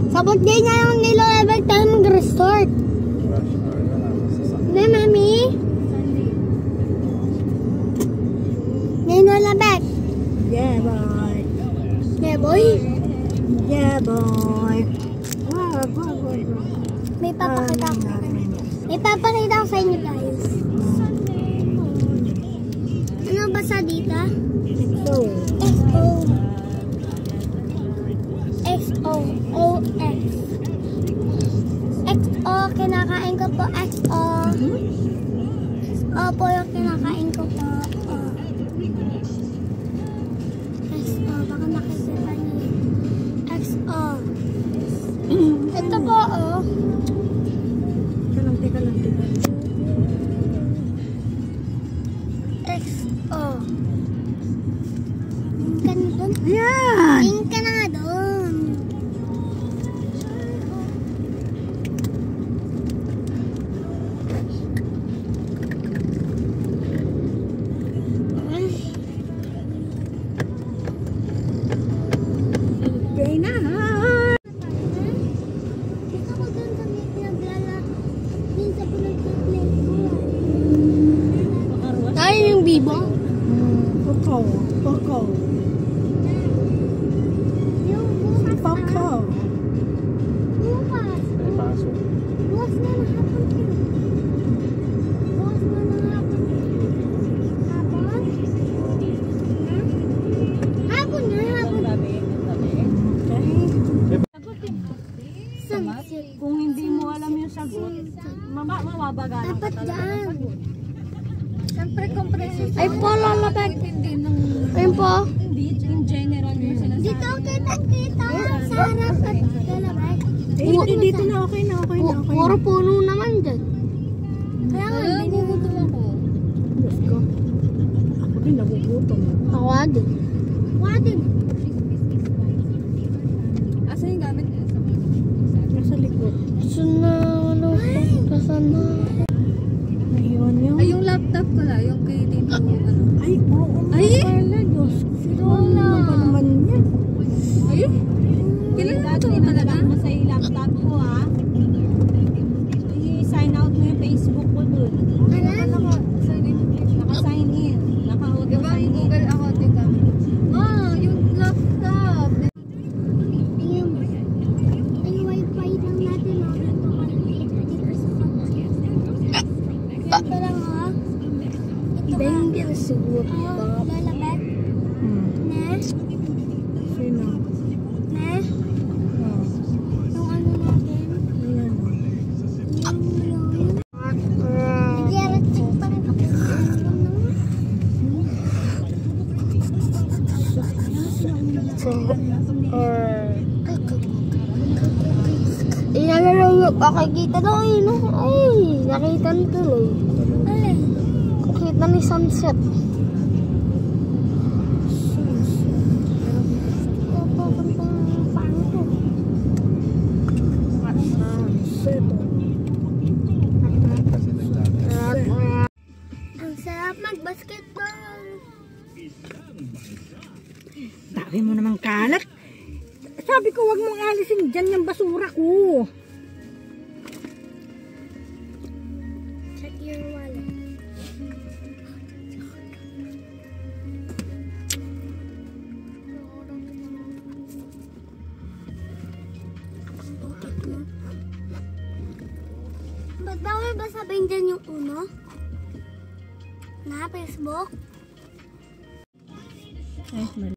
Sabot din na yung nilo every time mag-restart. Ne, mami? Nino labek. Yeah, boy. Yeah, boy. Yeah, boy. Wow, May papakita ko. May papakita ko sa inyo, guys. Ano basa dito? XO. XO-O-X. XO, kinakain ko po. XO. XO po yung kinakain ko po. XO, baka nakikita niyo. XO. Ito po, oh. Teka lang. XO. Tingka na doon. Ayan! Tingka na nga doon. Okay na. Gusto ko doon sa may pinaglalaro. Doon sa pinaglalaro. Tayo yung bibo? Poko. Yung bukas na. Poko. Bukas. Bukas na nahapon yun. Bukas na nahapon yun. Hapon? Hapon na, hapon. Sunset. Kung hindi mo alam yung sagot, mababagalan Dapat ka talaga ng dyan. sagot. Siyempre, compression. Ay po, lalabag. Ayun po. In general yung sinasabi. Dito kita. Sa harap at lalabag. Hindi, dito na okay na. Puro puno naman dyan. Kaya nga, nagugutom ako. Diyos ko. Ako din nagugutom. Ako din. Wadin. Asa yung gamit niya? Nasa likod. Kasan na? Naiwan yun. Ay, yung laptop pala, yung kay Tito, ano. Ay, oo. Ay! Pala, Diyos. Ano ba naman yan? Ay! Kailan ito talaga? Mo sa laptop ko, ha? I-sign out mo yung Facebook ko dun. Naka-sign in. Naka-auto-sign in. Google ako, tita. Yung laptop. Ay, wifi lang natin. Ito lang, ha? Ito Hindi ang siguro. lalabag. Ne? Sino? Ne? Yung ano natin. Ayan. Nag-iarating pa rin ako sa nakikita na nakita na tuloy. Nakita ni sunset. Ang sarap mag-basketball. Dami mo namang kalat. Sabi ko, wag mong alisin dyan yung basura ko. Check your wallet. Ba't bawal ba sabihin dyan yung uno? Na Facebook? Ay,